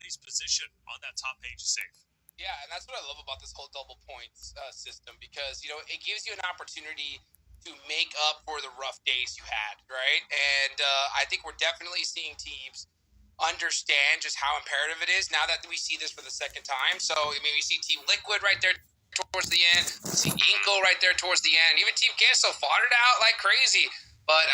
everybody's position on that top page is safe. Yeah, and that's what I love about this whole double points system, because, it gives you an opportunity to make up for the rough days you had, right? And I think we're definitely seeing teams understand just how imperative it is now that we see this for the second time. So, we see Team Liquid right there towards the end. We see Inco right there towards the end. Even Team Queso fought it out like crazy. But,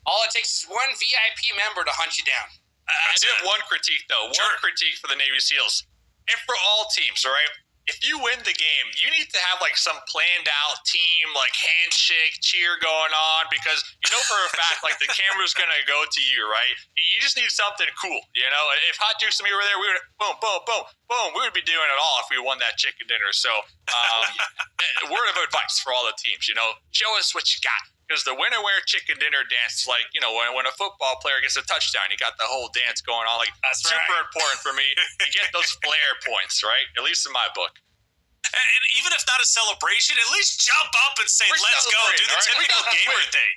all it takes is one VIP member to hunt you down. I do have one critique, though. Sure. One critique for the Navy SEALs. And for all teams, all right? If you win the game, you need to have, some planned-out team, handshake, cheer going on, because you know for a fact, the camera's going to go to you, right? You just need something cool, If Hot Juice and me were there, we would, boom, boom, boom, boom, we would be doing it all if we won that chicken dinner. So, word of advice for all the teams, show us what you got. Because the winner-wear chicken dinner dance is when a football player gets a touchdown, you got the whole dance going on. That's super right. important for me. You get those flair points, right? At least in my book. And even if not a celebration, at least jump up and say, let's go. Do the typical gamer thing.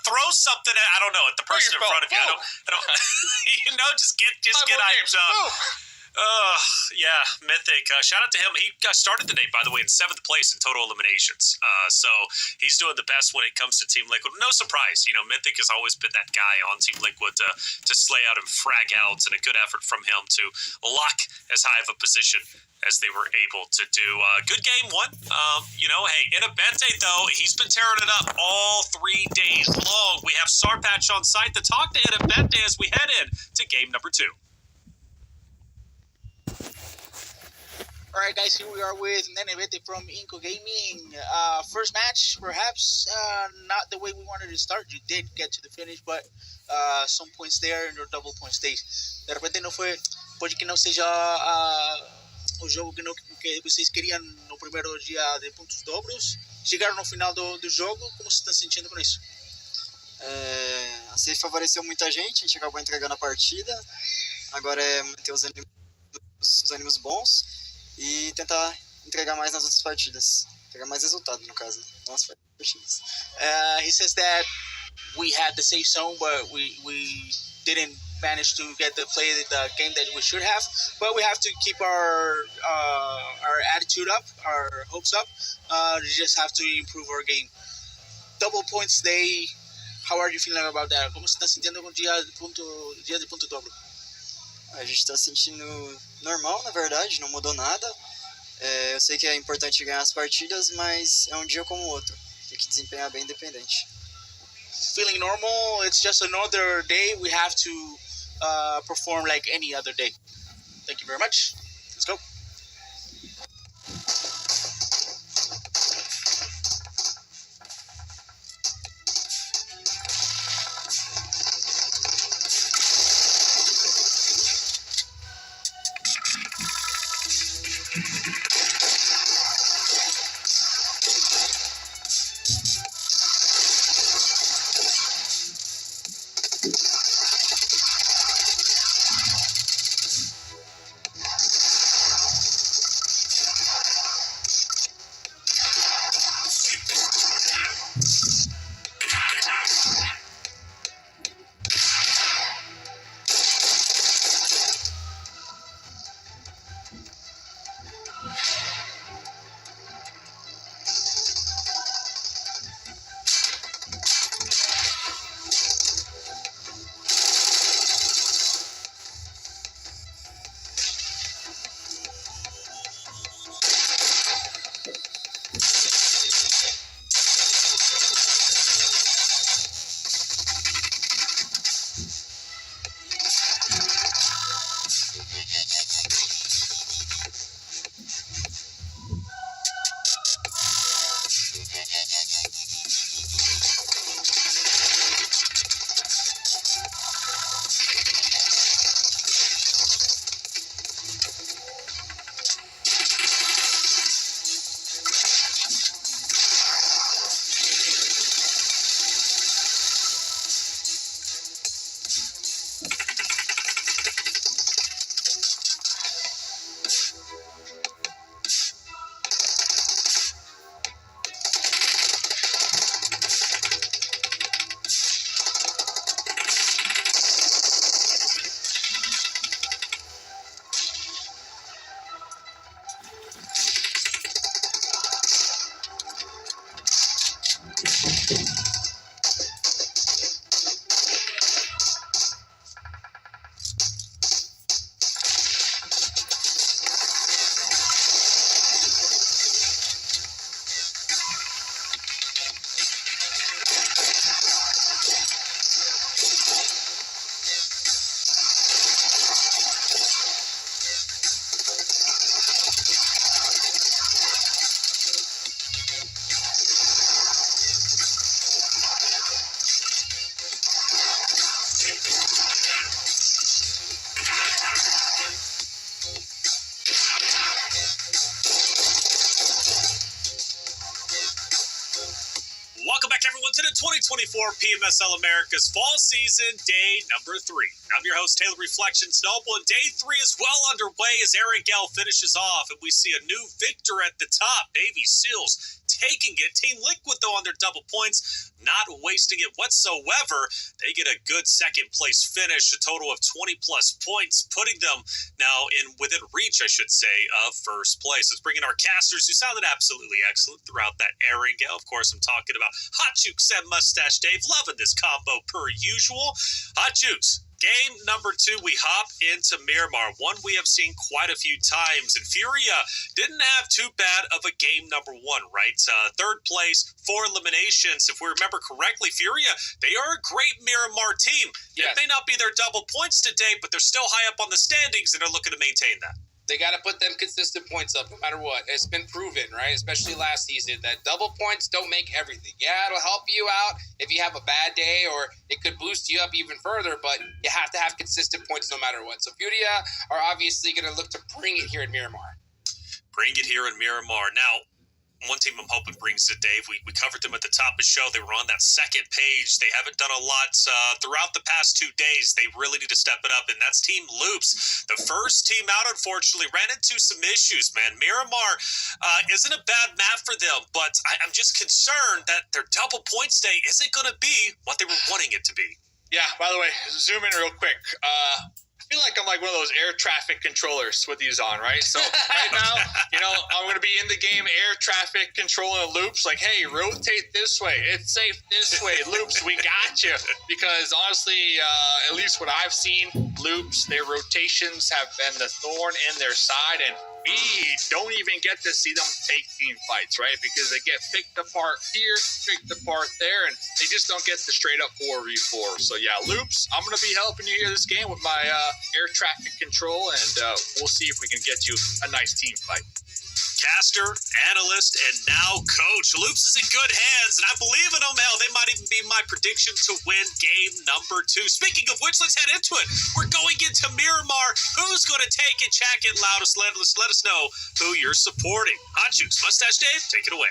Throw something at, I don't know, at the person in front of you. I don't just get hyped up. Yeah, Mythic. Shout out to him. He got started today, by the way, in 7th place in total eliminations. So he's doing the best when it comes to Team Liquid. No surprise, Mythic has always been that guy on Team Liquid to slay out and frag out, and a good effort from him to lock as high of a position as they were able to do. Good game one. Hey, Inabente, though, he's been tearing it up all 3 days long. We have Sarpatch on site to talk to Inabente as we head in to game number 2. Alright guys, here we are with Nenevete from Inco Gaming. First match, perhaps not the way we wanted to start. You did get to the finish, but some points there and your double point stage. De repente pode que não seja o jogo que vocês queriam no primeiro dia de pontos dobros. Chegaram no final do jogo, como você está sentindo com isso? A safe favoreceu muita gente, a gente acabou entregando a partida. Agora é manter os ânimos bons e tentar entregar mais nas outras partidas. Entregar mais resultado, no caso, nas partidas. He says that we had the safe zone, but we didn't manage to get the game that we should have. But we have to keep our attitude up, our hopes up. We just have to improve our game. Double points day. How are you feeling about that? Como você está sentindo com o dia de ponto dobro? A gente está sentindo normal, na verdade, não mudou nada. Eu sei que é importante ganhar as partidas, mas é um dia como o outro. Tem que desempenhar bem independente. Feeling normal, it's just another day. We have to perform like any other day. Thank you very much. Let's go. 2024 PMSL America's fall season, day number 3. I'm your host, Taylor Reflections Noble, and day 3 is well underway as Aaron Gell finishes off, and we see a new victor at the top. Navy SEALs taking it. Team Liquid, though, on their double points, not wasting it whatsoever. They get a good second place finish, a total of 20-plus points, putting them now within reach, I should say, of first place. Let's bring in our casters who sounded absolutely excellent throughout that Aaron Gell. Of course, I'm talking about Hot Jukes and Mustache Dave. Loving this combo per usual. Hot Jukes, game number 2, we hop into Miramar, one we have seen quite a few times, and Furia didn't have too bad of a game number 1, right? Third place, 4 eliminations. If we remember correctly, Furia, they are a great Miramar team. Yes. It may not be their double points today, but they're still high up on the standings, and they're looking to maintain that. They got to put them consistent points up no matter what. It's been proven, right, especially last season, that double points don't make everything. Yeah, it'll help you out if you have a bad day, or it could boost you up even further, but you have to have consistent points no matter what. So Furia are obviously going to look to bring it here in Miramar. Bring it here in Miramar. Now, one team I'm hoping brings it, Dave. We covered them at the top of the show. They were on that second page. They haven't done a lot throughout the past 2 days. They really need to step it up, and that's Team Loops. The first team out, unfortunately, ran into some issues, man. Miramar isn't a bad map for them, but I'm just concerned that their double points day isn't going to be what they were wanting it to be. Yeah, by the way, zoom in real quick. I feel like I'm like one of those air traffic controllers with these on, right? So right now, I'm going to be in the game air traffic controlling loops. Like, hey, rotate this way. It's safe this way. Loops, we got you. Because honestly, at least what I've seen, loops, their rotations have been the thorn in their side, and we don't even get to see them take team fights, right? Because they get picked apart here, picked apart there, and they just don't get the straight up 4v4. So yeah, loops, I'm going to be helping you here this game with my air traffic control, and we'll see if we can get you a nice team fight. Caster, analyst, and now coach. Loops is in good hands, and I believe in them. Hell, they might even be my prediction to win game number 2. Speaking of which, let's head into it. We're going into Miramar. Who's going to take it? Check it loudest. Let us know who you're supporting. Hot Juice, Mustache Dave, take it away.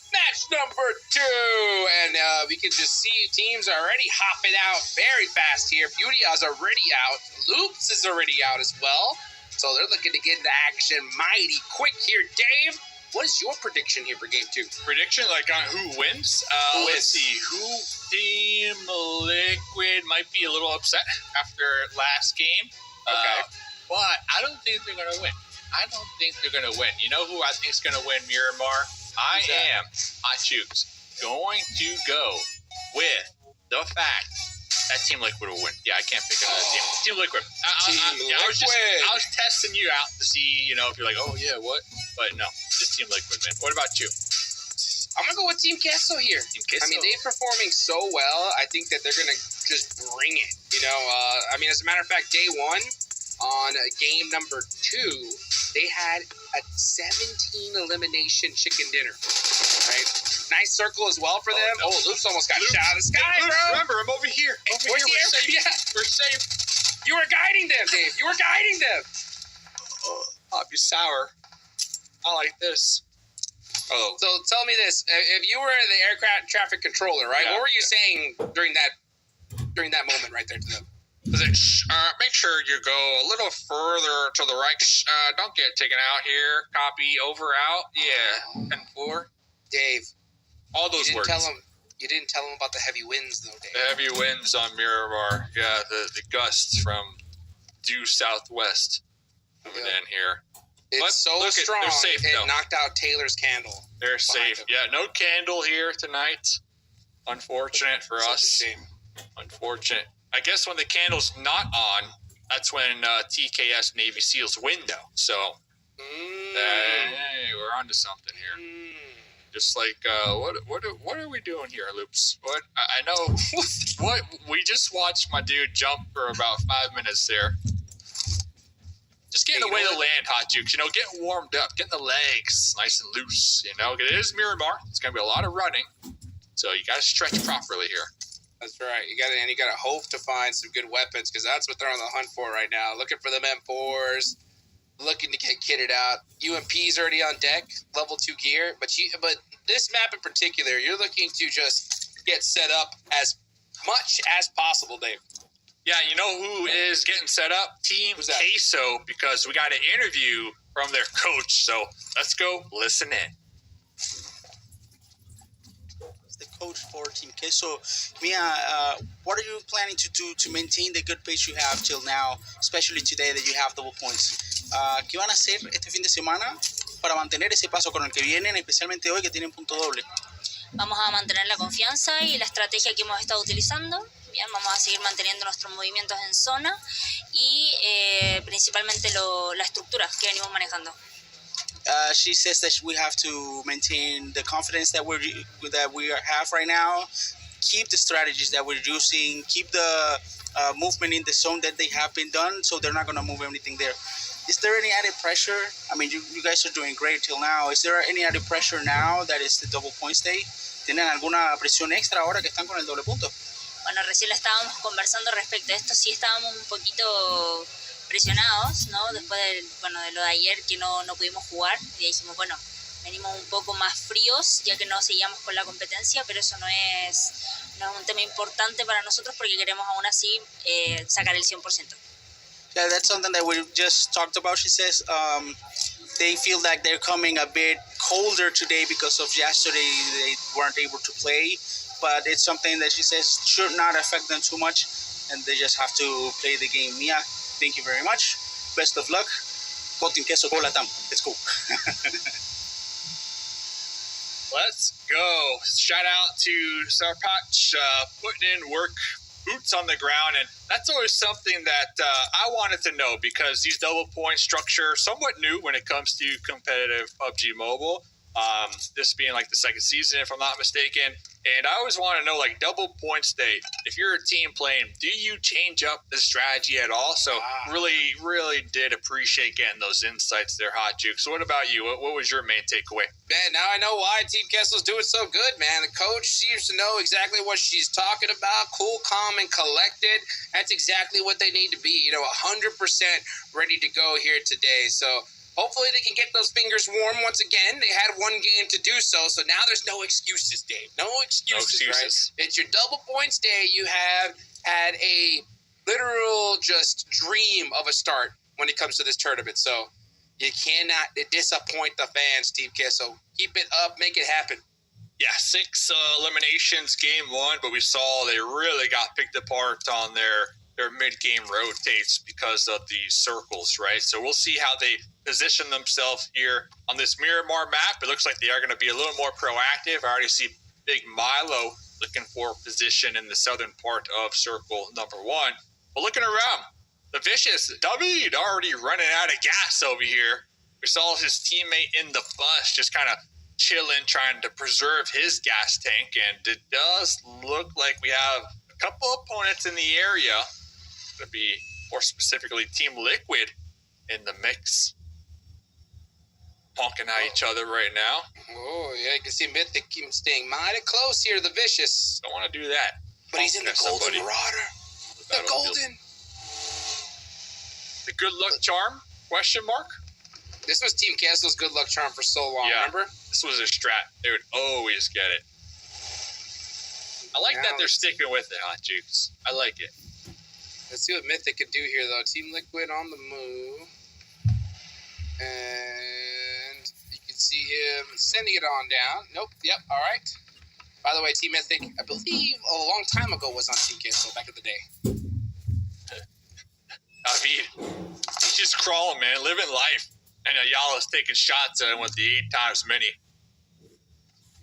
Match number 2, and we can just see teams already hopping out very fast here. Beauty is already out. Loops is already out as well. So they're looking to get into action mighty quick here. Dave, what is your prediction here for game 2? Prediction, like on who wins? Let's see. Team Liquid might be a little upset after last game. Okay. But I don't think they're going to win. You know who I think is going to win Miramar? I am, Hot Jukes, going to go with the fact that Team Liquid will win. Yeah, I can't pick another team. Team Liquid. I was testing you out to see, if you're like, oh yeah, what? But no, just Team Liquid, man. What about you? I'm going to go with Team Queso here. Team Queso. I mean, they're performing so well. I think that they're going to just bring it. As a matter of fact, day 1 on game number 2, they had a 17 elimination chicken dinner. Right? Nice circle as well for them. No. Loops almost got shot out of the sky, Loops, bro. remember, I'm over here. We're safe. Yeah. We're safe. You were guiding them, Dave. You were guiding them. I'll be sour. I like this. Oh. So tell me this: if you were the aircraft traffic controller, right? Yeah. What were you saying during that moment right there to them? Was it, make sure you go a little further to the right. Don't get taken out here. Copy, over, out. Yeah. 10-4. Dave, All those words. You didn't tell them about the heavy winds, though, Dave. The heavy winds on Miramar. Yeah, the gusts from due southwest coming in here. It's so strong, they're safe, it though. Knocked out Taylor's candle. They're safe. them. Yeah, no candle here tonight. Unfortunate for Such us. a shame. Unfortunate. I guess when the candle's not on, that's when TKS Navy SEALs win, though. So, hey, we're onto something here. Just like, what are we doing here, Loops? What I know, what we just watched my dude jump for about 5 minutes there. Just getting away the land, Hot Jukes. Getting warmed up, getting the legs nice and loose. It is Miramar. It's gonna be a lot of running, so you gotta stretch properly here. That's right. You gotta hope to find some good weapons, because that's what they're on the hunt for right now. Looking for them M4s, looking to get kitted out. UMP's already on deck, level 2 gear. But this map in particular, you're looking to just get set up as much as possible, Dave. Yeah, you know who is getting set up? Team Queso, because we got an interview from their coach. So let's go listen in. The coach for Team Queso. Mia, what are you planning to do to maintain the good pace you have till now, especially today that you have double points? ¿Qué van a hacer este fin de semana para mantener ese paso con el que vienen, especialmente hoy que tienen punto doble? Vamos a mantener la confianza y la estrategia que hemos estado utilizando. Bien, vamos a seguir manteniendo nuestros movimientos en zona y principalmente la estructura que venimos manejando. She says that we have to maintain the confidence that we have right now, keep the strategies that we're using, keep the movement in the zone that they have been done, so they're not going to move anything there. Is there any added pressure? I mean, you guys are doing great till now. Is there any added pressure now that it's the double points day? ¿Tienen alguna presión extra ahora que están con el doble punto? Bueno, recién lo estábamos conversando respecto a esto. Sí estábamos un poquito presionados, ¿no? Después de lo de ayer que no pudimos jugar. Y dijimos, bueno, venimos un poco más fríos ya que no seguíamos con la competencia, pero eso no es un tema importante para nosotros porque queremos aún así sacar el 100%. Yeah, that's something that we just talked about. She says they feel like they're coming a bit colder today because of yesterday they weren't able to play, but it's something that she says should not affect them too much, and they just have to play the game. Mia, thank you very much. Best of luck. Go Team Queso, go Latam. Let's go. Let's go. Shout out to Sarpach putting in work, boots on the ground, and that's always something that I wanted to know because these double point structure somewhat new when it comes to competitive PUBG Mobile. This being like the second season, if I'm not mistaken. And I always want to know, like, double points day. If you're a team playing, do you change up the strategy at all? So really, really did appreciate getting those insights there, Hot Juke. So what about you? What was your main takeaway? Man, now I know why Team Kessel's doing so good, man. The coach seems to know exactly what she's talking about. Cool, calm, and collected. That's exactly what they need to be. 100% ready to go here today. So hopefully they can get those fingers warm once again. They had one game to do so now there's no excuses, Dave. No excuses, right? It's your double points day. You have had a literal just dream of a start when it comes to this tournament. So you cannot disappoint the fans, Team Kiss. So keep it up, make it happen. Yeah, 6 eliminations game one, but we saw they really got picked apart on their mid-game rotates because of the circles, right? So we'll see how they position themselves here on this Miramar map. It looks like they are going to be a little more proactive. I already see Big Milo looking for position in the southern part of circle number 1. But looking around, the Vicious, David, already running out of gas over here. We saw his teammate in the bus just kind of chilling, trying to preserve his gas tank. And it does look like we have a couple opponents in the area. To be more specifically Team Liquid in the mix. Honking at each other right now. Oh, yeah, you can see Mythic staying mighty close here to the Vicious. Don't want to do that. But he's in the Golden Marauder. The Golden. The good luck charm? Question mark? This was Team Castle's good luck charm for so long, remember? This was a strat. They would always get it. I like that they're sticking with it, Hot Jukes. I like it. Let's see what Mythic can do here, though. Team Liquid on the move. And you can see him sending it on down. Nope. Yep. All right. By the way, Team Mythic, I believe a long time ago was on Team Castle back in the day. I mean, he's just crawling, man, living life. And Ayala's taking shots at him with the 8 times many.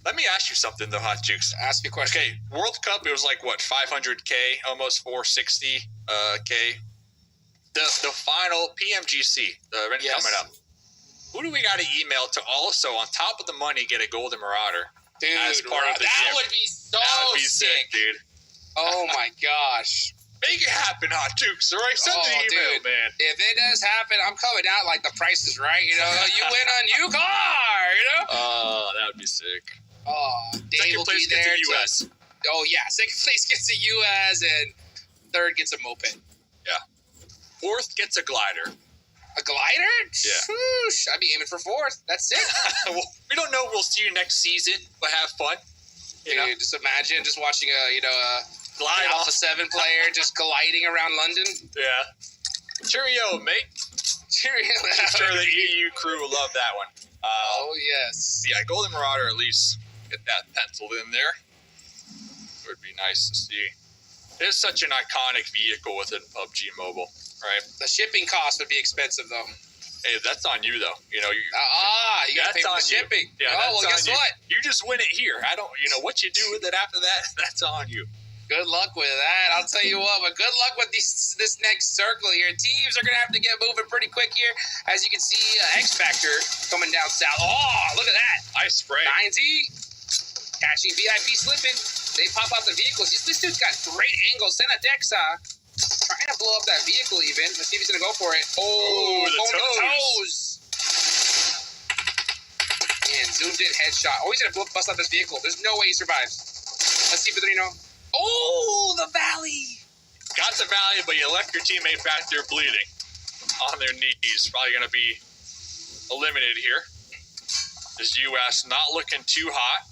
Let me ask you something, though, Hot Jukes. Ask me a question. Okay, World Cup, it was like, what, 500K, almost 460K? The final PMGC, the event coming up. Who do we got to email to also, on top of the money, get a Golden Marauder? Dude, as part of the that gift? would be so That would be sick, dude. Oh, my gosh. Make it happen, Hot Jukes, all right? Send an email, dude. man. If it does happen, I'm coming out like the price is right. You win a new car, Oh, that would be sick. Oh, Dave Second will place be there. gets a US. Oh, yeah. Second place gets a US, and third gets a moped. Yeah. Fourth gets a glider. A glider? Yeah. Whoosh, I'd be aiming for fourth. That's it. Well, we don't know. We'll see you next season, but have fun. Dude, just imagine just watching an Glide Alpha off. 7 player just colliding around London. Yeah. Cheerio, mate. Cheerio. I'm sure the EU crew will love that one. Oh, yes. Yeah, Golden Marauder at least get that penciled in there. It would be nice to see. It is such an iconic vehicle within PUBG Mobile, right? The shipping cost would be expensive, though. Hey, that's on you, though. You You got to pay for the shipping. Yeah, oh, well, guess what? You just win it here. I don't, what you do with it after that, that's on you. Good luck with that. I'll tell you what, but good luck with this next circle here. Teams are going to have to get moving pretty quick here. As you can see, X Factor coming down south. Oh, look at that. Nice spray. 9Z catching VIP slipping. They pop out the vehicles. This dude's got great angles. Senadexa trying to blow up that vehicle even. Let's see if he's going to go for it. Oh, the going to the toes. And zoomed in headshot. Oh, he's going to bust out this vehicle. There's no way he survives. Let's see, Pedrino. Oh, the valley. Got the valley, but you left your teammate back there bleeding on their knees. Probably going to be eliminated here. This U.S. not looking too hot,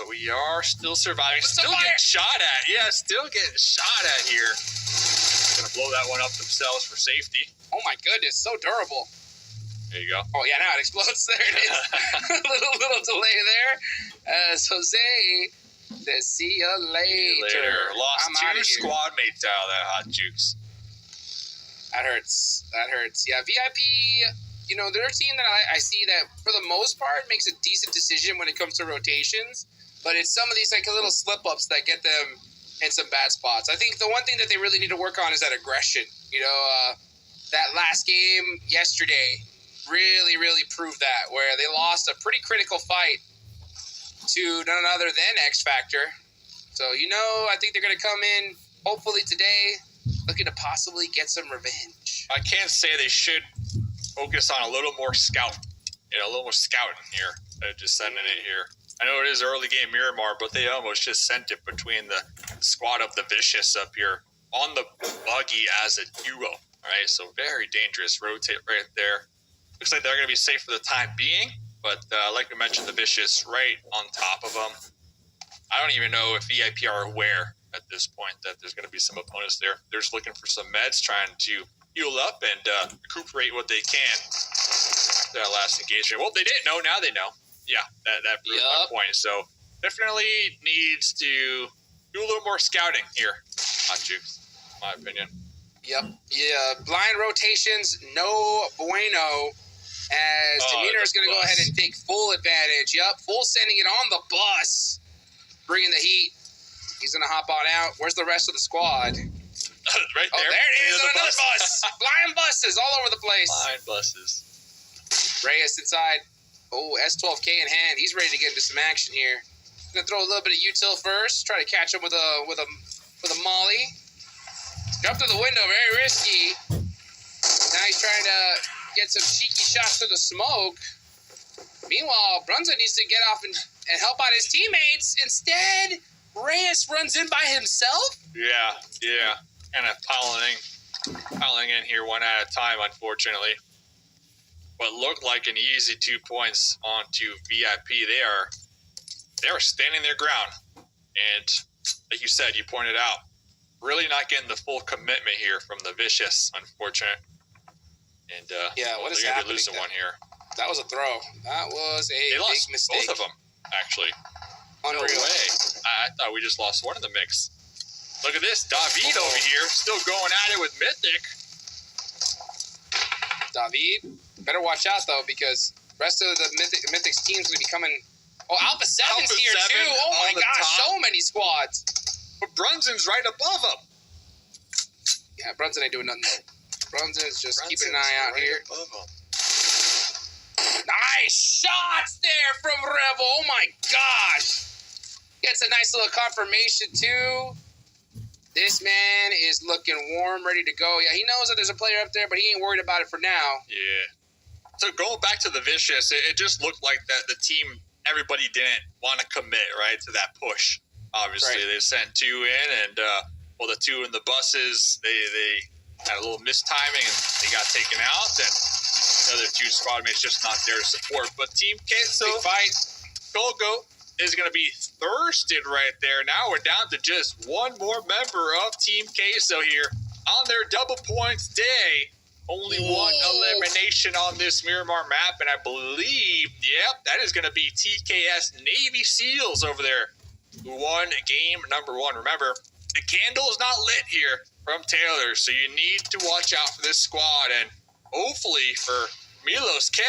but we are still surviving. Still getting shot at. Yeah, still getting shot at here. Going to blow that one up themselves for safety. Oh, my goodness. So durable. There you go. Oh, yeah, now it explodes. There it is. little delay there. Jose... See you later. Lost I'm 2 squad mates out of that hot jukes. That hurts. Yeah, VIP, they're a team that I see that for the most part makes a decent decision when it comes to rotations, but it's some of these like little slip-ups that get them in some bad spots. I think the one thing that they really need to work on is that aggression. That last game yesterday really, really proved that, where they lost a pretty critical fight to none other than X Factor. So, I think they're going to come in, hopefully today, looking to possibly get some revenge. I can't say they should focus on a little more scouting. A little more scouting here. They're just sending it here. I know it is early game Miramar, but they almost just sent it between the squad of the Vicious up here on the buggy as a duo. All right, so very dangerous. Rotate right there. Looks like they're going to be safe for the time being. But like I mentioned, the Vicious right on top of them. I don't even know if VIP are aware at this point that there's going to be some opponents there. They're just looking for some meds, trying to heal up and recuperate what they can. That last engagement. Well, they didn't know. Now they know. Yeah, that proves my point. So definitely needs to do a little more scouting here. Hot Jukes, in my opinion. Yep. Yeah, blind rotations, no bueno. As Demeanor is going to go ahead and take full advantage. Yep, full sending it on the bus. Bringing the heat. He's going to hop on out. Where's the rest of the squad? Right there. Oh, there it is. Another bus. Blind buses all over the place. Blind buses. Reyes inside. Oh, S12K in hand. He's ready to get into some action here. Going to throw a little bit of util first. Try to catch him with a molly. Jump through the window. Very risky. Now he's trying to get some cheeky shots through the smoke. Meanwhile, Brunson needs to get off and help out his teammates. Instead, Reyes runs in by himself. Yeah. Kind of piling in here one at a time, unfortunately. What looked like an easy 2 points onto VIP. They are standing their ground. And like you said, you pointed out, really not getting the full commitment here from the Vicious, unfortunate. And what is they're happening? losing one here. That was a throw. That was a They big lost mistake. both of them, actually. Unreal. No way. I thought we just lost one in the mix. Look at this. David over here, still going at it with Mythic. David, better watch out, though, because the rest of the Mythic's team's going to be coming. Oh, Alpha 7's here, too. Oh, my gosh. So many squads. But Brunson's right above him. Yeah, Brunson ain't doing nothing, though. Brunson's just keeping an eye out here. Nice shots there from Rebel. Oh, my gosh. Gets a nice little confirmation, too. This man is looking warm, ready to go. Yeah, he knows that there's a player up there, but he ain't worried about it for now. Yeah. So going back to the Vicious, it just looked like that the team, everybody didn't want to commit, right, to that push. Obviously, They sent 2 in, and, the 2 in the buses, they had a little mistiming, and they got taken out, and the other 2 squad mates just not there to support. But Team Queso, big fight. go. is going to be thirsted right there. Now we're down to just one more member of Team Queso here on their double points day. Only one elimination on this Miramar map, and I believe, that is going to be TKS Navy SEALs over there, who won game number 1. Remember, the candle is not lit here from Taylor, so you need to watch out for this squad, and hopefully for Milos K,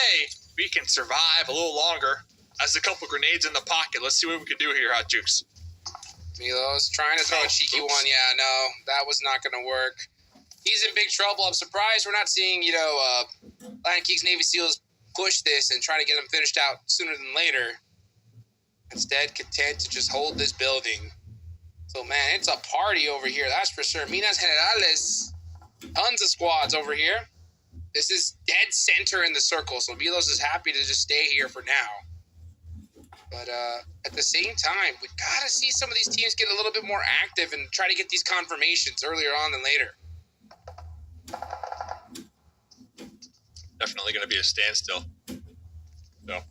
we can survive a little longer. Has a couple grenades in the pocket. Let's see what we can do here, Hot Jukes. Milos trying to throw a cheeky one. Yeah, no, that was not going to work. He's in big trouble. I'm surprised we're not seeing, Lion King's Navy SEALs push this and try to get them finished out sooner than later. Instead, content to just hold this building. So, man, it's a party over here, that's for sure. Minas Generales, tons of squads over here. This is dead center in the circle, so Milos is happy to just stay here for now. But at the same time, we've got to see some of these teams get a little bit more active and try to get these confirmations earlier on than later. Definitely going to be a standstill. So,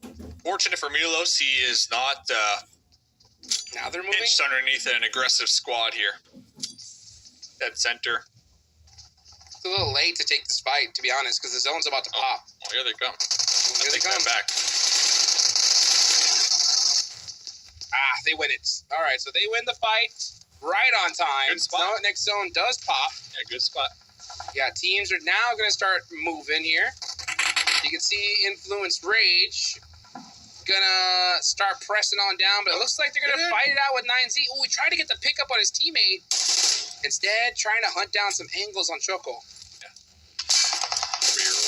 fortunate for Milos, he is not now they're moving pinched underneath an aggressive squad here. Dead center. It's a little late to take this fight, to be honest, because the zone's about to pop. Oh, here they come. Here they come back. They win it. All right, so they win the fight right on time. Good spot. So next zone does pop. Yeah, good spot. Yeah, teams are now going to start moving here. You can see Influence Rage gonna start pressing on down, but it looks like they're gonna fight it out with 9Z. Oh, he tried to get the pickup on his teammate. Instead, trying to hunt down some angles on Choco. Yeah.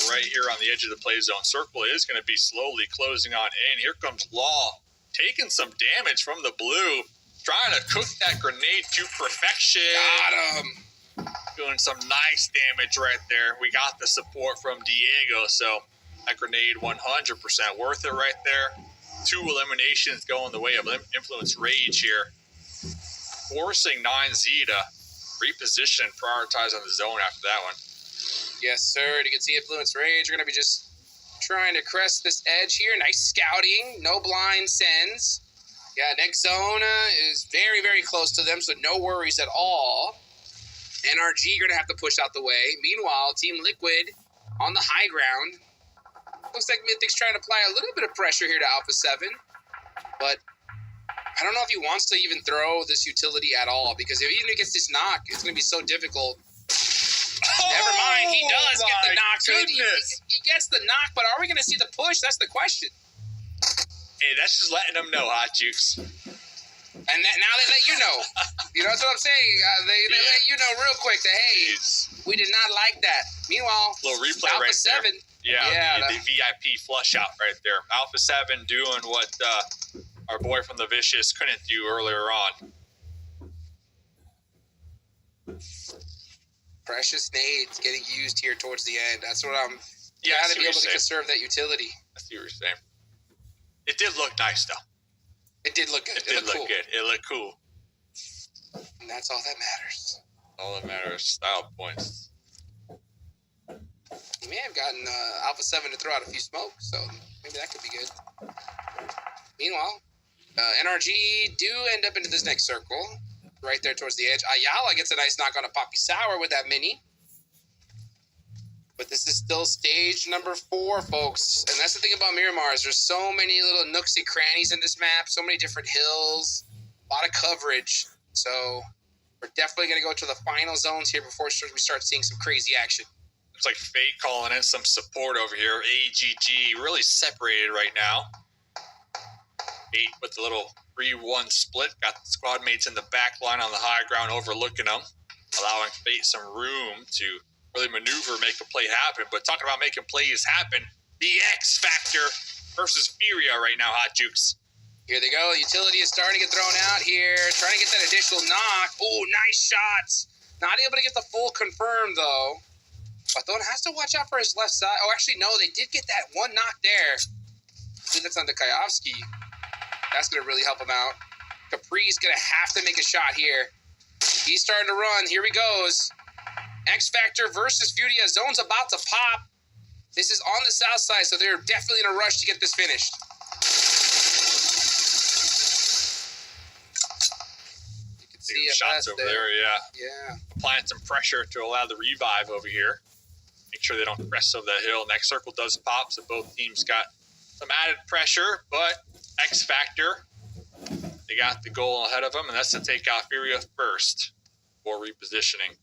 We're right here on the edge of the play zone. Circle is going to be slowly closing on in. Here comes Law, taking some damage from the blue, trying to cook that grenade to perfection. Got him. Doing some nice damage right there. We got the support from Diego, so that grenade 100% worth it right there. 2 eliminations going the way of Influence Rage here. Forcing 9Z to reposition and prioritize on the zone after that one. Yes, sir. You can see Influence Rage. We're going to be just trying to crest this edge here. Nice scouting. No blind sends. Yeah, next zone is very, very close to them, so no worries at all. NRG going to have to push out the way. Meanwhile, Team Liquid on the high ground. Looks like Mythic's trying to apply a little bit of pressure here to Alpha 7. But I don't know if he wants to even throw this utility at all, because if even if he gets this knock, it's going to be so difficult. Never mind, he does get the knock. So he gets the knock, but are we going to see the push? That's the question. Hey, that's just letting them know, Hot Jukes. And now they let you know. You know, that's what I'm saying. They let you know real quick that, hey, we did not like that. Meanwhile, little replay Alpha right 7. there. Yeah, the VIP flush out right there. Alpha 7 doing what our boy from the Vicious couldn't do earlier on. Precious nades getting used here towards the end. That's what I'm... Yeah, got to be able to conserve that utility. I see what you're saying. It did look nice, though. It did look good. It did look cool. good. It looked cool. And that's all that matters. All that matters, style points. He may have gotten Alpha 7 to throw out a few smokes, so maybe that could be good. Meanwhile, NRG do end up into this next circle, right there towards the edge. Ayala gets a nice knock on a Poppy Sour with that mini. But this is still stage number 4, folks. And that's the thing about Miramar is there's so many little nooks and crannies in this map, so many different hills, a lot of coverage. So we're definitely going to go to the final zones here before we start seeing some crazy action. Looks like Fate calling in some support over here. AGG really separated right now. Fate with the little 3-1 split. Got the squad mates in the back line on the high ground overlooking them, allowing Fate some room to really maneuver, make a play happen. But talking about making plays happen, the X Factor versus Furia right now, Hot Jukes. Here they go. Utility is starting to get thrown out here. Trying to get that additional knock. Oh, nice shots. Not able to get the full confirm, though. Baton has to watch out for his left side. Oh, actually, no. They did get that one knock there. I think that's on the Kayovsky. That's going to really help him out. Capri's going to have to make a shot here. He's starting to run. Here he goes. X Factor versus Furia. Zone's about to pop. This is on the south side, so they're definitely in a rush to get this finished. See shots over there. Yeah. Applying some pressure to allow the revive over here. Make sure they don't crest over that hill. Next circle does pop, so both teams got some added pressure, but X Factor, they got the goal ahead of them, and that's to take out Furia first for repositioning.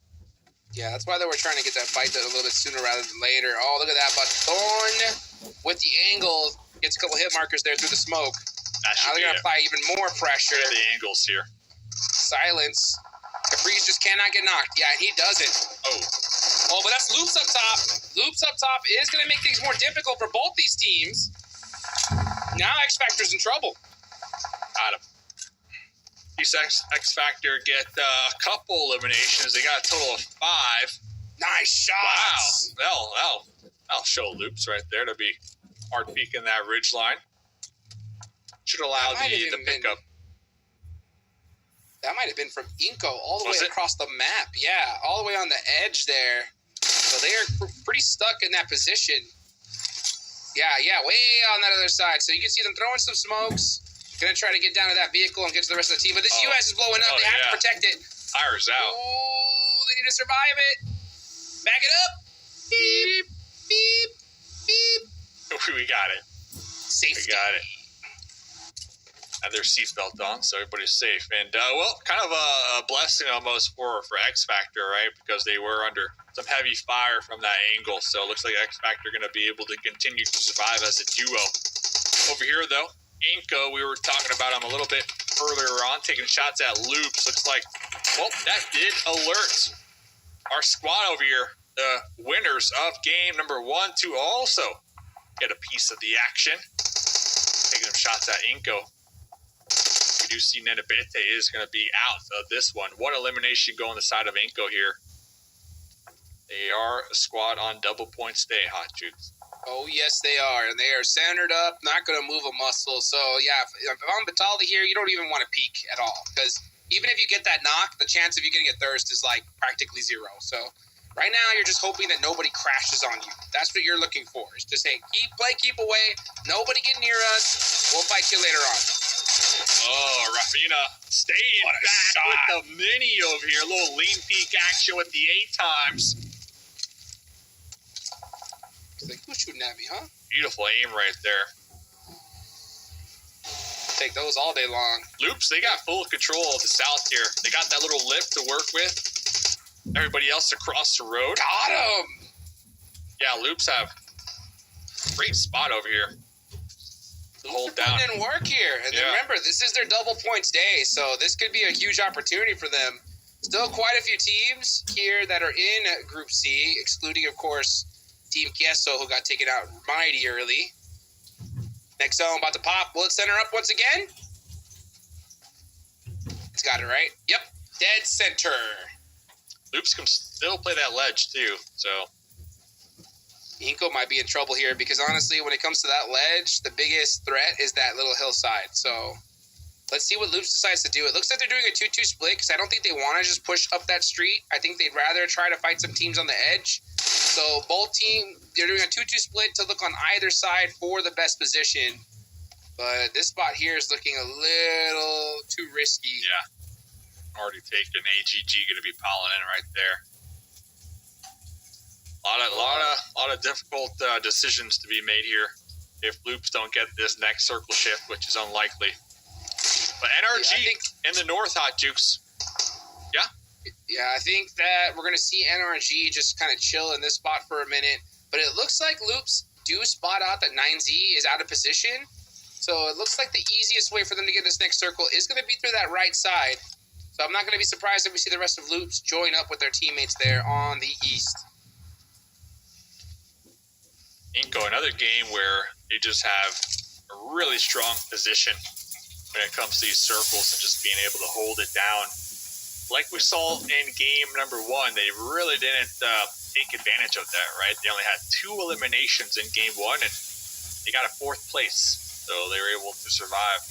Yeah, that's why they were trying to get that fight done a little bit sooner rather than later. Oh, look at that. But Thorn with the angle gets a couple hit markers there through the smoke. Now they're going to apply even more pressure. Look at the angles here. Silence. Caprice just cannot get knocked. Yeah, and he doesn't. Oh, but that's Loops up top. Loops up top is going to make things more difficult for both these teams. Now X Factor's in trouble. Got him. These X Factor get a couple eliminations. They got a total of 5. Nice shots. Wow. That'll show Loops right there to be hard peeking that ridge line. Should allow the pickup. That might have been from Inko all the way across the map. Yeah, all the way on the edge there. So they are pretty stuck in that position. Yeah, way on that other side. So you can see them throwing some smokes. Gonna try to get down to that vehicle and get to the rest of the team. But this US is blowing up. They have to protect it. Fire's out. Oh, they need to survive it. Back it up. Beep, beep, beep. We got it. Safety. We got it. Have their seatbelt on, so everybody's safe. And, kind of a blessing almost for X Factor, right? Because they were under some heavy fire from that angle. So it looks like X Factor going to be able to continue to survive as a duo. Over here, though, Inko, we were talking about him a little bit earlier on, taking shots at Loops. Looks like, that did alert our squad over here, the winners of game number 1, to also get a piece of the action. Taking some shots at Inko. We do see Nenebete is going to be out of this one. One elimination going the side of Inko here. They are a squad on double point stay, Hot Jukes. Oh, yes, they are. And they are centered up, not going to move a muscle. So, yeah, if I'm Bataldi here, you don't even want to peek at all. Because even if you get that knock, the chance of you getting a thirst is like practically 0. So right now, you're just hoping that nobody crashes on you. That's what you're looking for. Is to say, keep away. Nobody get near us. We'll fight you later on. Oh, Rafina staying back with the mini over here. A little lean peek action with the 8 times. He's like, who's shooting at me, huh? Beautiful aim right there. Take those all day long. Loops, they got full control of the south here. They got that little lip to work with. Everybody else across the road. Got him! Yeah, Loops have a great spot over here. Hold down. Didn't work here. And then remember, this is their double points day, so this could be a huge opportunity for them. Still quite a few teams here that are in Group C, excluding, of course, Team Queso, who got taken out mighty early. Next zone about to pop. Will it center up once again? It's got it right. Yep. Dead center. Loops can still play that ledge, too, so... Inko might be in trouble here because, honestly, when it comes to that ledge, the biggest threat is that little hillside. So let's see what Loops decides to do. It looks like they're doing a 2-2 split because I don't think they want to just push up that street. I think they'd rather try to fight some teams on the edge. So both teams, they're doing a 2-2 split to look on either side for the best position. But this spot here is looking a little too risky. Yeah. Already taken. AGG going to be piling in right there. A lot of difficult decisions to be made here if Loops don't get this next circle shift, which is unlikely. But NRG in the north, Hot Jukes. Yeah? Yeah, I think that we're going to see NRG just kind of chill in this spot for a minute. But it looks like Loops do spot out that 9Z is out of position. So it looks like the easiest way for them to get this next circle is going to be through that right side. So I'm not going to be surprised if we see the rest of Loops join up with their teammates there on the east. Inko, another game where they just have a really strong position when it comes to these circles and just being able to hold it down. Like we saw in game number 1, they really didn't take advantage of that, right? They only had 2 eliminations in game 1, and they got a 4th place. So they were able to survive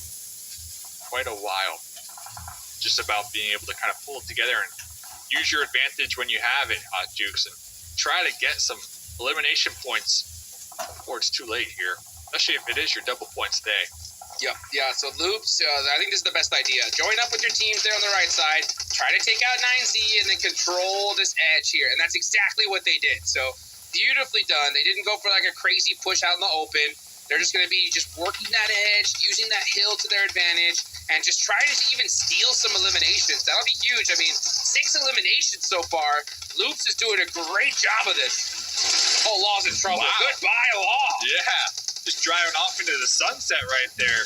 quite a while. Just about being able to kind of pull it together and use your advantage when you have it, Hot Jukes, and try to get some elimination points before it's too late here, especially if it is your double points day. Yep. Yeah. So Loops, I think this is the best idea. Join up with your teams there on the right side. Try to take out 9Z and then control this edge here. And that's exactly what they did. So beautifully done. They didn't go for like a crazy push out in the open. They're just going to be just working that edge, using that hill to their advantage, and just try to even steal some eliminations. That'll be huge. I mean, 6 eliminations so far. Loops is doing a great job of this. Oh, Law's in trouble. Wow. Goodbye, Law. Yeah. Just driving off into the sunset right there.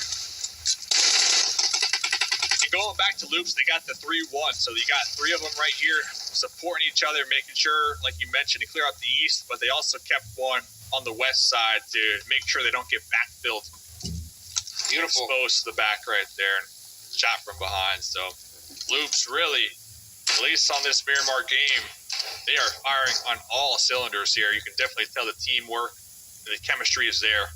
And going back to Loops, they got the 3-1. So you got 3 of them right here supporting each other, making sure, like you mentioned, to clear out the east. But they also kept one on the west side to make sure they don't get backfilled. Beautiful. Exposed to the back right there and shot from behind. So Loops really, at least on this Miramar game, they are firing on all cylinders here. You can definitely tell the teamwork, the chemistry is there.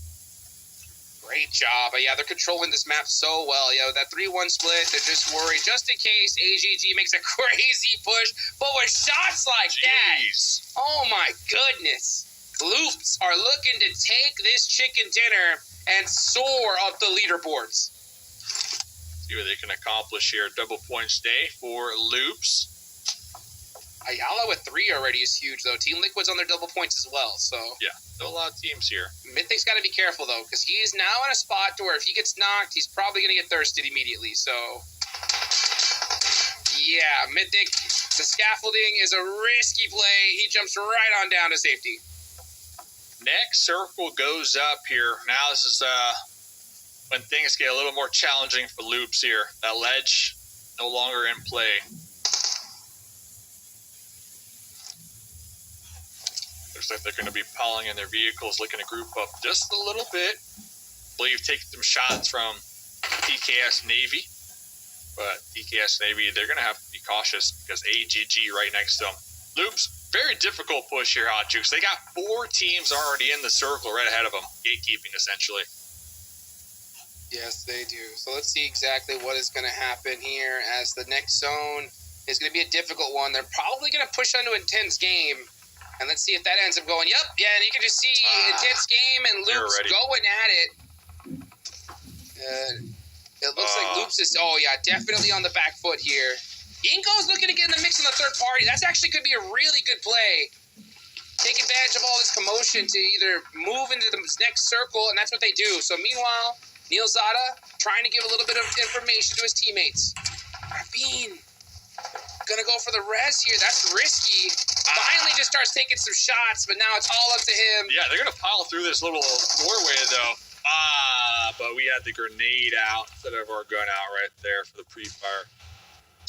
Great job. Yeah, they're controlling this map so well. Yeah, with that 3-1 split, they're just worried just in case AGG makes a crazy push. But with shots like that, oh my goodness. Loops are looking to take this chicken dinner and soar up the leaderboards. See what they can accomplish here. Double points day for Loops. Ayala with 3 already is huge, though. Team Liquid's on their double points as well, so... Yeah, still a lot of teams here. Mythic's got to be careful, though, because he's now in a spot to where if he gets knocked, he's probably going to get thirsted immediately, so... Yeah, Mythic, the scaffolding is a risky play. He jumps right on down to safety. Next circle goes up here. Now this is when things get a little more challenging for Loops here. That ledge no longer in play. Looks like they're going to be piling in their vehicles, looking to group up just a little bit. I believe taking some shots from TKS Navy. But TKS Navy, they're going to have to be cautious because AGG right next to them. Loops, very difficult push here, Hot Jukes. They got 4 teams already in the circle right ahead of them. Gatekeeping, essentially. Yes, they do. So let's see exactly what is going to happen here as the next zone is going to be a difficult one. They're probably going to push onto an intense game. And let's see if that ends up going, yep, yeah, and you can just see intense game and Loops going at it. It looks like Loops is, definitely on the back foot here. Inko's looking to get in the mix on the third party. That's actually could be a really good play. Take advantage of all this commotion to either move into the next circle, and that's what they do. So meanwhile, Neil Zada trying to give a little bit of information to his teammates. Rabin gonna go for the res here. That's risky. Finally just starts taking some shots, but now it's all up to him. Yeah, they're gonna pile through this little doorway though. But we had the grenade out instead of our gun out right there for the pre-fire.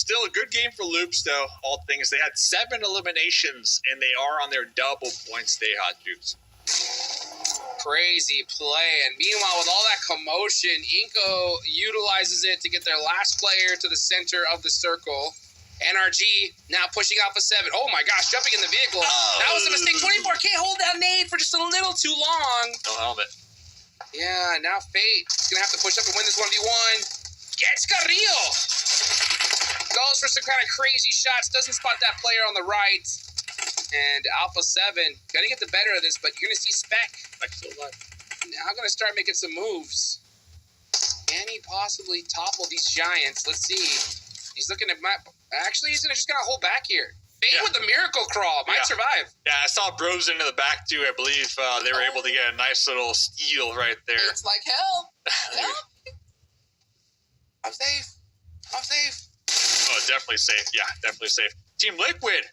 Still a good game for Loops though, all things. They had 7 eliminations and they are on their double points day, Hot Jukes. Crazy play. And meanwhile, with all that commotion, Inko utilizes it to get their last player to the center of the circle. NRG now pushing Alpha 7. Oh my gosh, jumping in the vehicle. That was a mistake. 24 can't hold that nade for just a little too long. No helmet. Yeah, now Fate is going to have to push up and win this 1v1. Gets Carrillo. Goes for some kind of crazy shots. Doesn't spot that player on the right. And Alpha 7 going to get the better of this, but you're going to see Spec. Now going to start making some moves. Can he possibly topple these giants? Let's see. He's looking at map. Actually, he's just going to hold back here. Fade with the miracle crawl. Might survive. Yeah, I saw Bros into the back, too. I believe they were able to get a nice little steal right there. It's like hell. I'm safe. Oh, definitely safe. Yeah, definitely safe. Team Liquid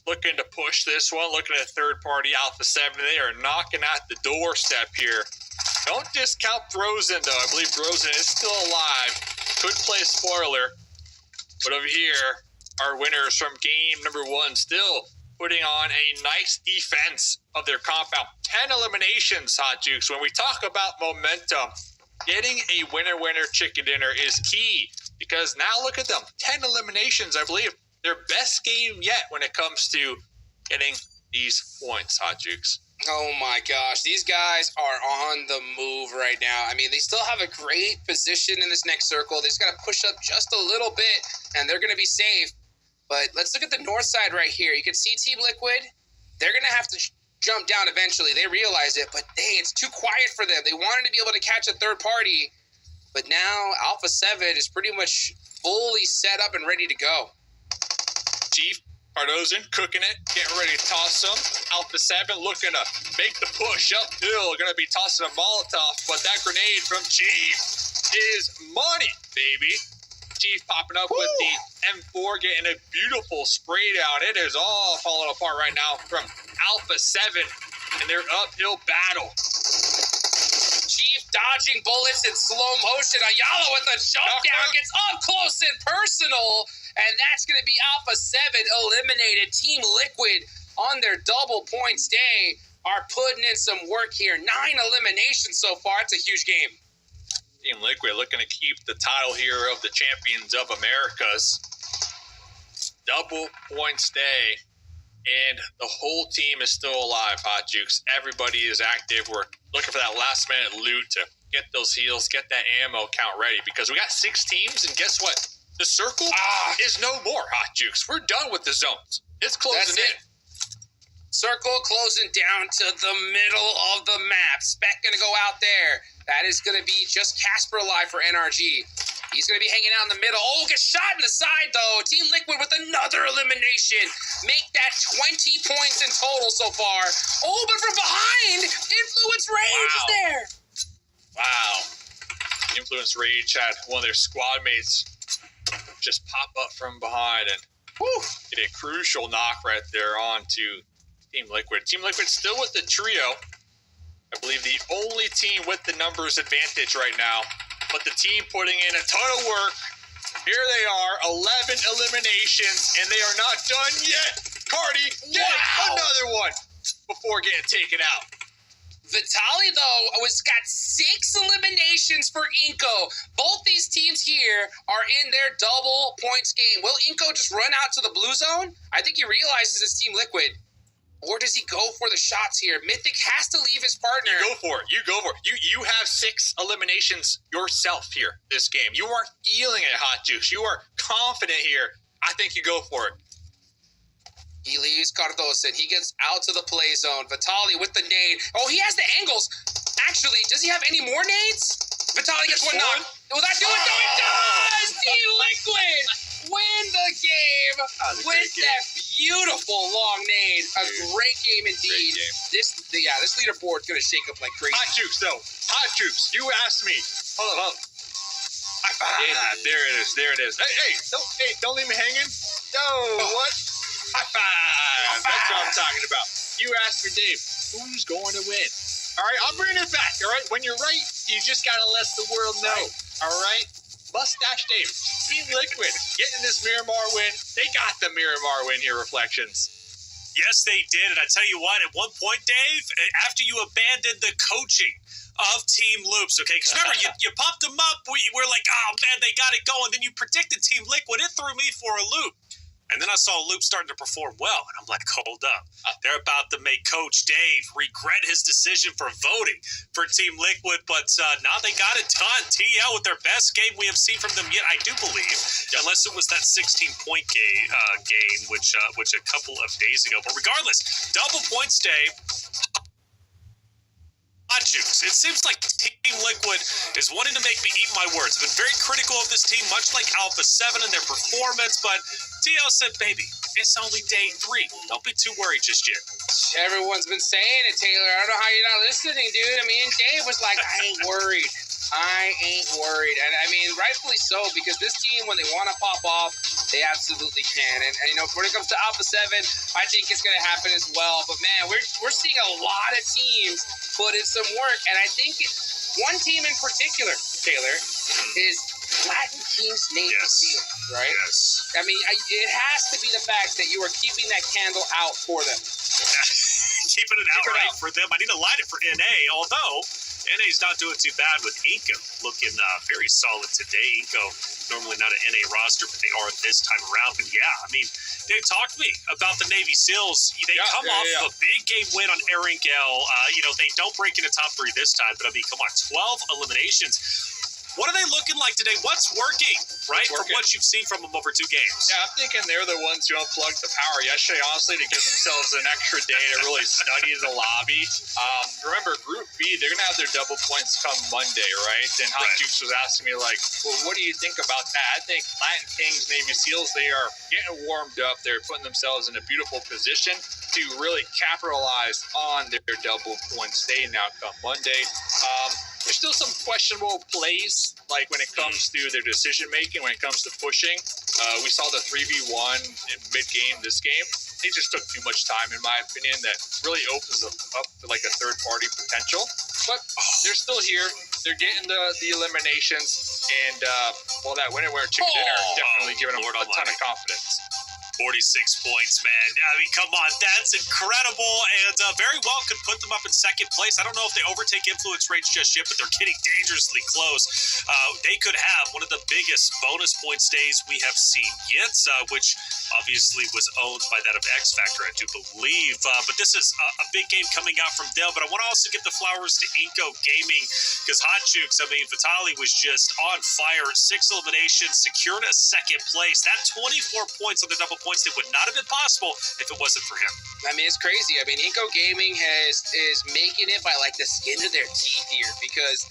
looking to push this one. Looking at third-party Alpha 7. They are knocking at the doorstep here. Don't discount Brozen, though. I believe Brozen is still alive. Could play spoiler. But over here, our winners from game number 1 still putting on a nice defense of their compound. 10 eliminations, Hot Jukes. When we talk about momentum, getting a winner chicken dinner is key. Because now look at them. 10 eliminations, I believe. Their best game yet when it comes to getting these points, Hot Jukes. Oh my gosh, these guys are on the move right now. I mean, they still have a great position in this next circle. They just got to push up just a little bit, and they're going to be safe. But let's look at the north side right here. You can see Team Liquid. They're going to have to jump down eventually. They realize it, but dang, it's too quiet for them. They wanted to be able to catch a third party. But now Alpha 7 is pretty much fully set up and ready to go. Chief Cardozo cooking it, getting ready to toss some. Alpha 7 looking to make the push uphill. Going to be tossing a Molotov, but that grenade from Chief is money, baby. Chief popping up with the M4, getting a beautiful spray down. It is all falling apart right now from Alpha 7 and their uphill battle. Chief dodging bullets in slow motion. Ayala with a jump down, gets up close and personal. And that's going to be Alpha 7 eliminated. Team Liquid on their double points day are putting in some work here. 9 eliminations so far. It's a huge game. Team Liquid looking to keep the title here of the Champions of Americas. Double points day. And the whole team is still alive, Hot Jukes. Everybody is active. We're looking for that last minute loot to get those heals, get that ammo count ready. Because we got 6 teams, and guess what? The circle is no more, Hot Jukes. We're done with the zones. It's closing in. Circle closing down to the middle of the map. Spec going to go out there. That is going to be just Casper alive for NRG. He's going to be hanging out in the middle. Oh, gets shot in the side, though. Team Liquid with another elimination. Make that 20 points in total so far. Oh, but from behind, Influence Rage is there. Wow. Influence Rage had one of their squad mates just pop up from behind and get a crucial knock right there onto Team Liquid. Team Liquid still with the trio. I believe the only team with the numbers advantage right now, but the team putting in a ton of work. Here they are, 11 eliminations, and they are not done yet. Cardi, another one before getting taken out. Vitaly, though, got 6 eliminations for Inko. Both these teams here are in their double points game. Will Inko just run out to the blue zone? I think he realizes it's Team Liquid. Or does he go for the shots here? Mythic has to leave his partner. You go for it. You have 6 eliminations yourself here this game. You aren't feeling it, Hot Juice. You are confident here. I think you go for it. He leaves Cardozo. He gets out to the play zone. Vitaly with the nade. Oh, he has the angles. Actually, does he have any more nades? Vitaly gets one knock. Will that do it? No, it does! Team Liquid win the game with that beautiful long nade. A great game indeed. This leaderboard's going to shake up like crazy. Hot Juice, though. Hot Juice, you asked me. Hold on. There it is. Hey, don't leave me hanging. No, what? High five! That's what I'm talking about. You asked me, Dave, who's going to win? All right, I'm bringing it back, all right? When you're right, you just got to let the world know, all right? Mustache Dave, Team Liquid, getting this Miramar win. They got the Miramar win here, Reflections. Yes, they did. And I tell you what, at one point, Dave, after you abandoned the coaching of Team Loops, okay? Because remember, you popped them up. We're like, oh, man, they got it going. Then you predicted Team Liquid. It threw me for a loop. And then I saw Loop starting to perform well, and I'm like, hold up. They're about to make Coach Dave regret his decision for voting for Team Liquid, but now they got it done. TL with their best game we have seen from them yet, I do believe, unless it was that 16-point game, which a couple of days ago. But regardless, double points day. Hot Juice. It seems like Team Liquid is wanting to make me eat my words. I've been very critical of this team, much like Alpha 7 and their performance, but TL said, baby, it's only day 3. Don't be too worried just yet. Everyone's been saying it, Taylor. I don't know how you're not listening, dude. I mean, Dave was like, I ain't worried. And I mean, rightfully so, because this team, when they want to pop off, they absolutely can. And you know, when it comes to Alpha 7, I think it's going to happen as well. But man, we're seeing a lot of teams put in some work. And I think one team in particular, Taylor, is Latin King's Navy Seal, right? Yes. I mean, it has to be the fact that you are keeping that candle out for them. Keeping it out right for them. I need to light it for NA, although NA's not doing too bad with Inko. Looking very solid today. Inko, normally not an NA roster, but they are this time around. But yeah, I mean, they talked to me about the Navy SEALs. They come off a big game win on Erangel. They don't break into top 3 this time, but I mean, come on, 12 eliminations. What are they looking like today? What's working, right, from working? what you've seen from them over 2 games? Yeah, I'm thinking they're the ones who unplugged the power yesterday, honestly, to give themselves an extra day to really study the lobby. Remember, Group B, they're going to have their double points come Monday, right? And Hot Jukes was asking me, like, well, what do you think about that? I think Latin Kings, Navy SEALs, they are getting warmed up. They're putting themselves in a beautiful position to really capitalize on their double points day now come Monday. There's still some questionable plays, like when it comes to their decision making, when it comes to pushing. We saw the 3v1 in mid-game this game. They just took too much time, in my opinion, that really opens them up to like a third-party potential. But they're still here. They're getting the eliminations, and that winner chicken dinner definitely giving them a ton of confidence. 46 points, man. I mean, come on. That's incredible. And very well could put them up in second place. I don't know if they overtake influence range just yet, but they're getting dangerously close. They could have one of the biggest bonus points days we have seen yet, which obviously was owned by that of X Factor, I do believe. But this is a big game coming out from Dell. But I want to also give the flowers to Inco Gaming, because Hot Jukes, I mean, Vitali was just on fire. 6 eliminations, secured a second place. That 24 points on the double points that would not have been possible if it wasn't for him. I mean, it's crazy. I mean, Inco Gaming is making it by like the skin of their teeth here, because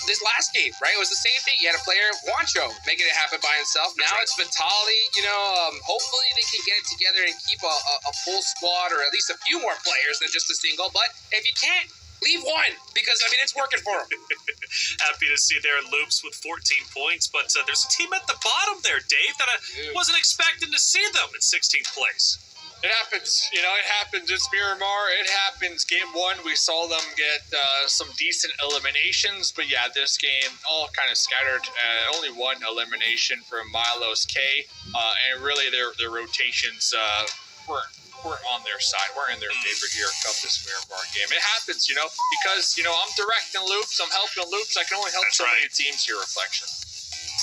this last game, right, it was the same thing. You had a player, Juancho, making it happen by himself. Now it's Vitali. Hopefully they can get it together and keep a full squad, or at least a few more players than just a single. But if you can't, leave one, because, I mean, it's working for them. Happy to see there Loops with 14 points, but there's a team at the bottom there, Dave, that I wasn't expecting to see them in 16th place. It happens. It happens. It's Miramar. It happens. Game 1, we saw them get some decent eliminations, but yeah, this game, all kind of scattered. Only one elimination from Milos K, and really their rotations weren't on their side. We're in their favor here come this Miramar game. It happens, because, I'm directing Loops. I'm helping Loops. I can only help many teams here, Reflection.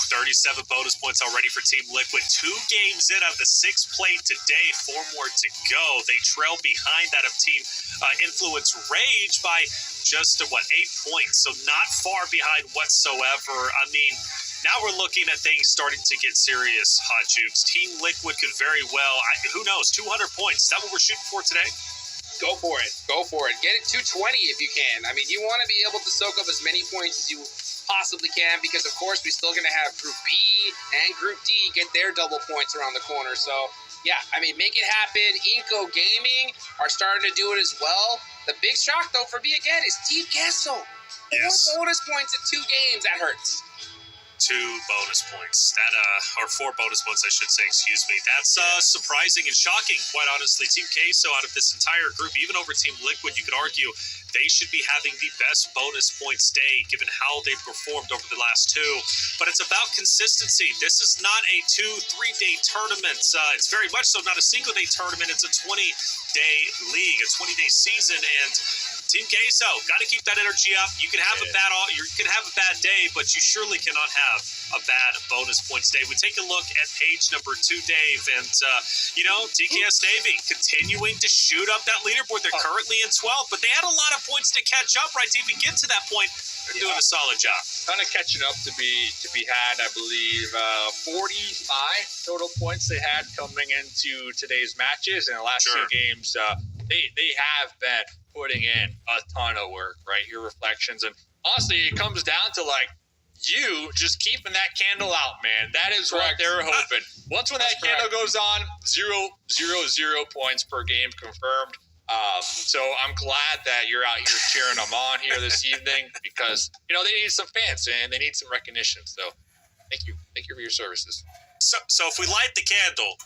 37 bonus points already for Team Liquid. 2 games in out of the 6 played today. 4 more to go. They trail behind that of Team Influence Rage by just, 8 points. So not far behind whatsoever. I mean, now we're looking at things starting to get serious, Hot Jukes. Team Liquid could very well, who knows, 200 points. Is that what we're shooting for today? Go for it. Go for it. Get it 220 if you can. I mean, you want to be able to soak up as many points as you possibly can, because, of course, we're still going to have Group B and Group D get their double points around the corner. So, yeah, I mean, make it happen. Inco Gaming are starting to do it as well. The big shock, though, for me, again, is Team Kessel. 4 bonus points in 2 games. That hurts. 2 bonus points. Or 4 bonus points, I should say, excuse me. That's surprising and shocking, quite honestly. Team Queso, out of this entire group, even over Team Liquid, you could argue they should be having the best bonus points day, given how they've performed over the last 2. But it's about consistency. This is not a 2-3 day tournament. It's very much so not a single day tournament. It's a 20-day league, a 20-day season, and Team Queso, got to keep that energy up. You can have a bad day, but you surely cannot have a bad bonus points day. We take a look at page number 2, Dave, and TKS Navy continuing to shoot up that leaderboard. They're currently in 12th, but they had a lot of points to catch up, right? To even get to that point, they're doing a solid job. Kind of catching up to be had, I believe. 45 total points they had coming into today's matches, and the last 2 games, they have been putting in a ton of work, right? Your Reflections, and honestly, it comes down to you just keeping that candle out, man. That is what they're hoping. Once when that candle goes on, 0 points per game confirmed. So I'm glad that you're out here cheering them on here this evening, because they need some fans and they need some recognition. So thank you for your services. So if we light the candle,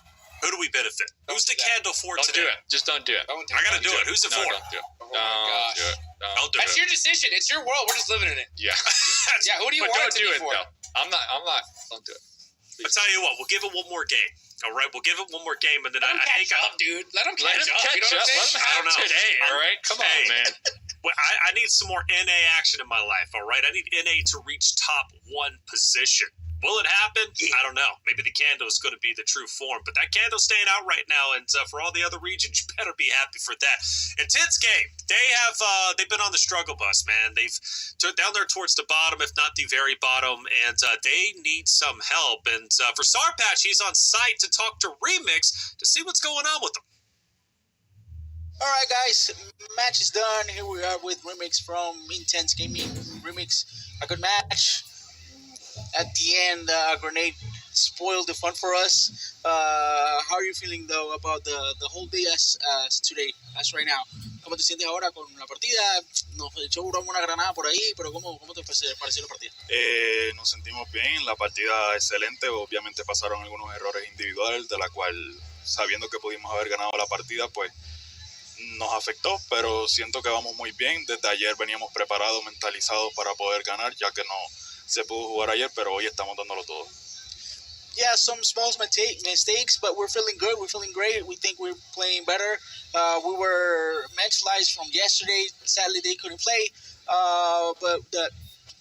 who do we benefit? Who's the candle for today? Don't do it. Just don't do it. I gotta do it. Who's it for? Don't do it. Oh my gosh. Don't do it. That's your decision. It's your world. We're just living in it. Yeah. Yeah. Who do you want it to be for? Though. I'm not. Don't do it. Please. I'll tell you what. We'll give it one more game. All right. We'll give it one more game, and then Let him catch up, dude. Let him catch up. Let him have today. All right. Come on, man. Well, I need some more NA action in my life. All right. I need NA to reach top 1 position. Will it happen? I don't know. Maybe the candle is going to be the true form, but that candle's staying out right now, and for all the other regions, you better be happy for that. Intense game. They've been on the struggle bus, man. They've down there towards the bottom, if not the very bottom, and they need some help. And for Sarpatch, he's on site to talk to Remix to see what's going on with them. All right, guys, match is done. Here we are with Remix from Intense Gaming. Remix, a good match. At the end, Grenade spoiled the fun for us. How are you feeling, though, about the whole day as today, as right now? ¿Cómo te sientes ahora con la partida? Nos echó una granada por ahí, pero ¿cómo te pareció la partida? Nos sentimos bien, la partida excelente. Obviamente pasaron algunos errores individuales, de la cual, sabiendo que pudimos haber ganado la partida, pues nos afectó, pero siento que vamos muy bien. Desde ayer veníamos preparados, mentalizados para poder ganar, ya que no se pudo jugar ayer, pero hoy estamos dándolo todo. Yeah, some small mistakes, but we're feeling good. We're feeling great. We think we're playing better. We were mentalized from yesterday. Sadly, they couldn't play, but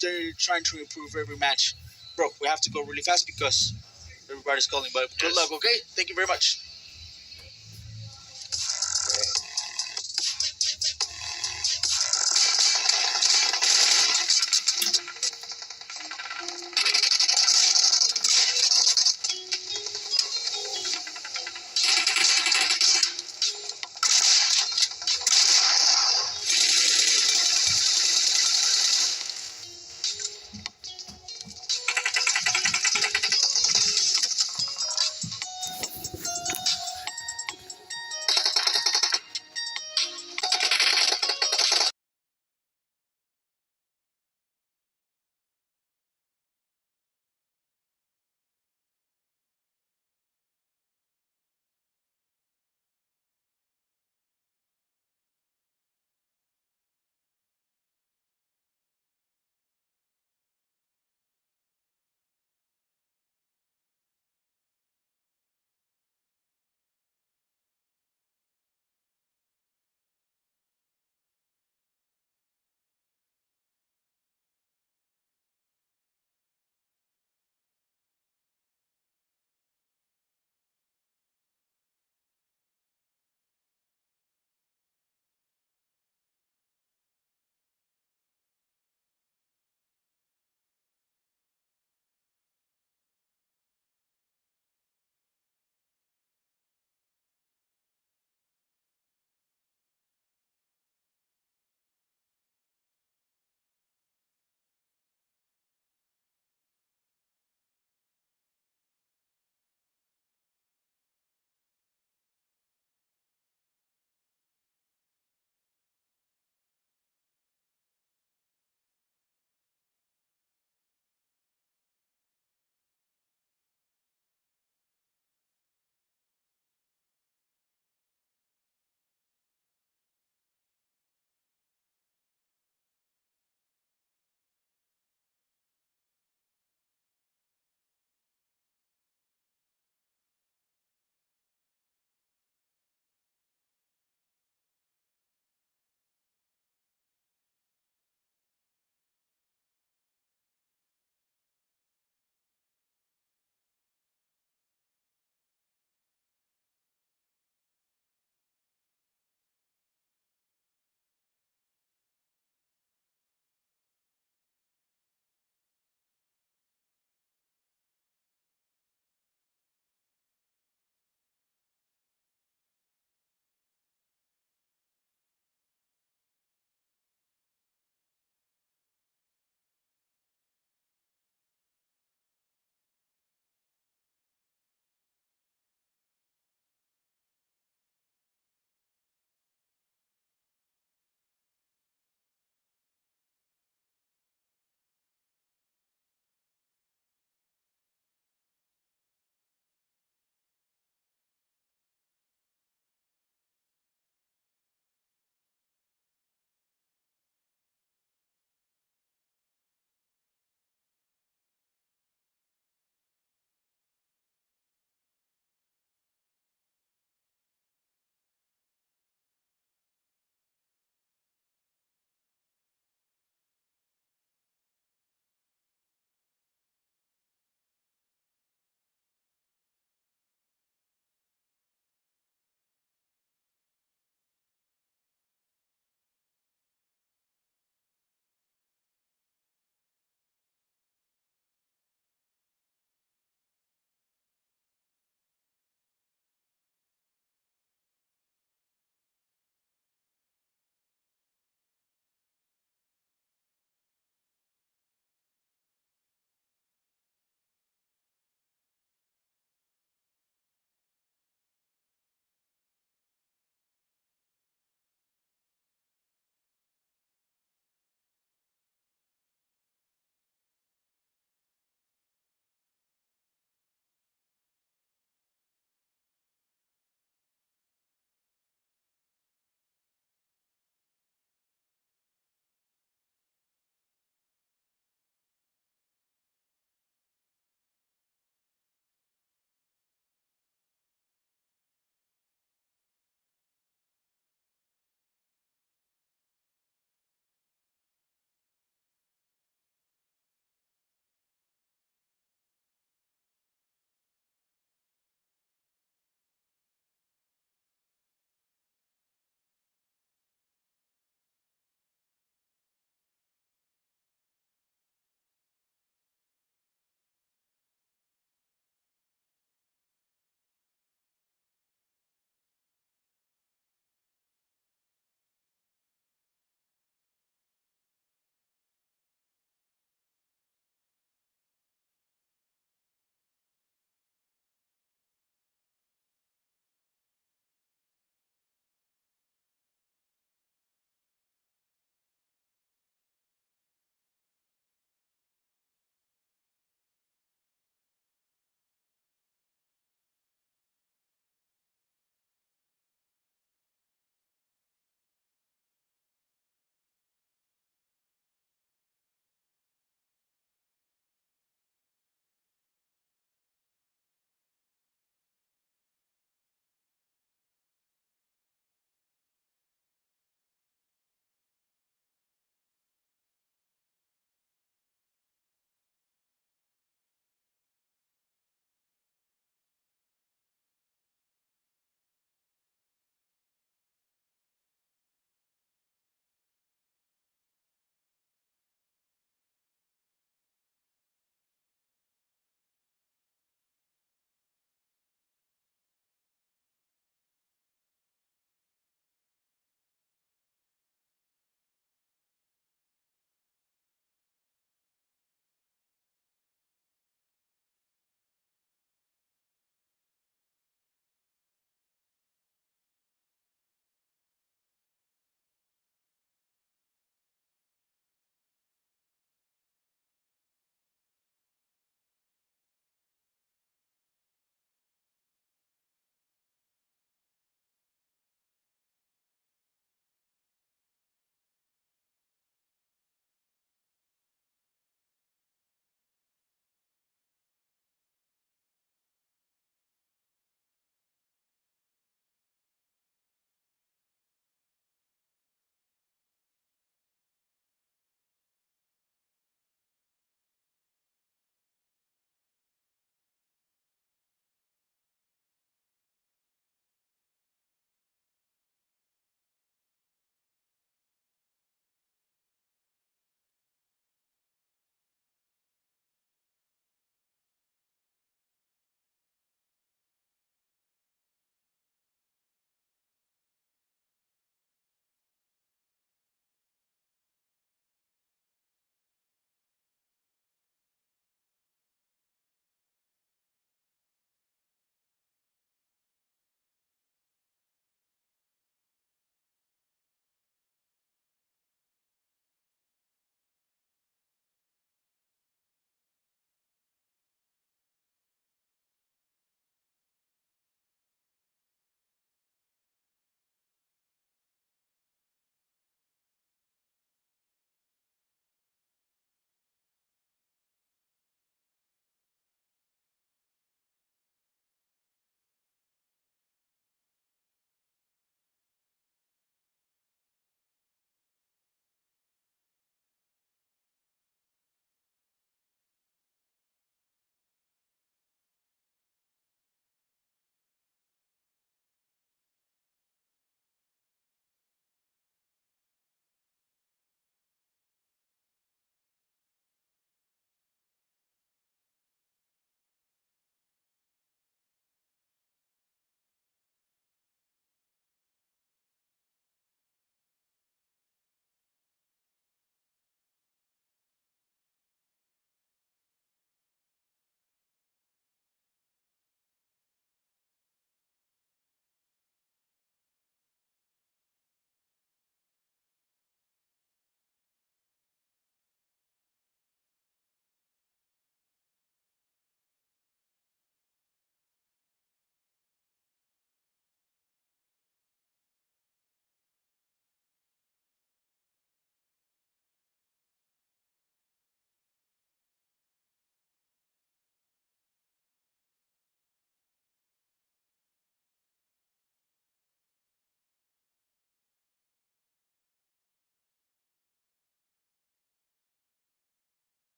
they're trying to improve every match. Bro, we have to go really fast because everybody's calling, but good luck, okay? Thank you very much.